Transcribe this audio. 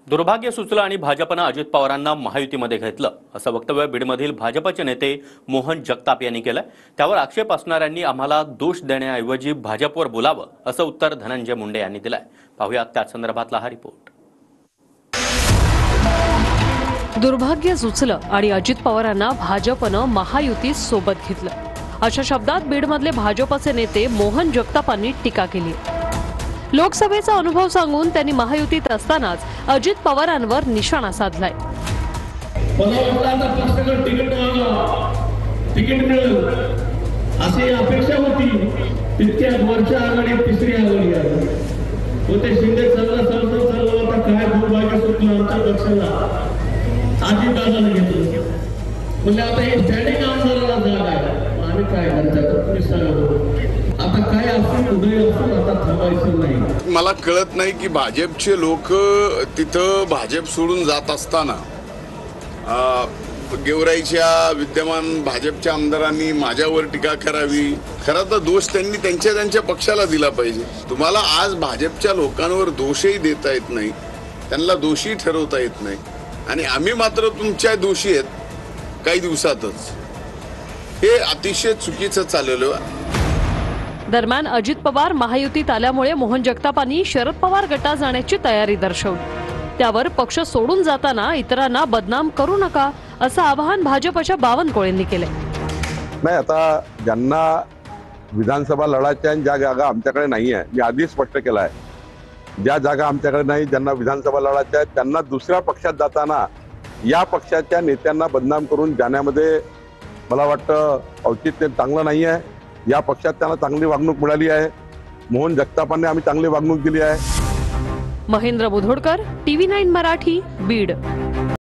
दुर्भाग्य सुचलं आणि भाजपनं अजित पवारांना महायुतीमध्ये घेतलं असं वक्तव्य बीडमधील भाजपचे नेते मोहन जगताप यांनी केलं। त्यावर आक्षेप असणाऱ्यांनी आम्हाला दोष देण्याऐवजी भाजपवर बोलावं असं उत्तर धनंजय मुंडे यांनी दिलंय। पाहूया त्या संदर्भातला हा रिपोर्ट। दुर्भाग्य सुचलं आणि अजित पवारांना भाजपनं महायुतीत सोबत घेतलं अशा शब्दात बीडमधले भाजपचे नेते मोहन जगतापांनी टीका केली। लोकसभेचा अनुभव सांगून त्यांनी महायुतीत असतानाच अजित पवारांवर निशाणा साधलाय। तिकीट मिळेल अशी अपेक्षा होती, तितक्या वरच्या आघाडीत तिसरी आघाडी आहे। होते शिंदे चालला आता काय दुर्भाग्य सुचलं आमच्या पक्षाला, अजित दादाने घेतलं म्हणजे आता हे स्टँडिंग आमदाराला जागा आहे, आम्ही काय करतात तुम्ही सांगा। आता काय असून उदय असून आता थांबायचं नाही। मला कळत नाही की भाजपचे लोक तिथं भाजप सोडून जात असताना गेवराईच्या विद्यमान भाजपच्या आमदारांनी माझ्यावर टीका करावी। खरं तर दोष त्यांनी त्यांच्या पक्षाला दिला पाहिजे। तुम्हाला आज भाजपच्या लोकांवर दोषही देता येत नाही, त्यांना दोषी ठरवता येत नाही आणि आम्ही मात्र तुमच्या दोषी आहेत काही दिवसातच। हे अतिशय चुकीचं चाललेलं आहे। दरम्यान अजित पवार महायुतीत आल्यामुळे मोहन जगतापांनी शरद पवार गटात जाण्याची तयारी दर्शवली। त्यावर पक्ष सोडून जाताना इतरांना बदनाम करू नका असं आवाहन भाजपच्या बावनकुळेंनी केले। नाही, आता ज्यांना विधानसभा लढायच्या आणि ज्या जागा आमच्याकडे नाही आहे, मी आधी स्पष्ट केलं आहे, ज्या जागा आमच्याकडे नाही, ज्यांना विधानसभा लढायच्या आहेत त्यांना दुसऱ्या पक्षात जाताना या पक्षाच्या नेत्यांना बदनाम करून जाण्यामध्ये मला वाटतं औचित्य चांगलं नाही आहे। या पक्षात त्यांना चांगली वागणूक मिळाली आहे, मोहन जगतापांनी आम्ही चांगली वागणूक दिली आहे। महेंद्र बुधोडकर, TV9 मराठी, बीड।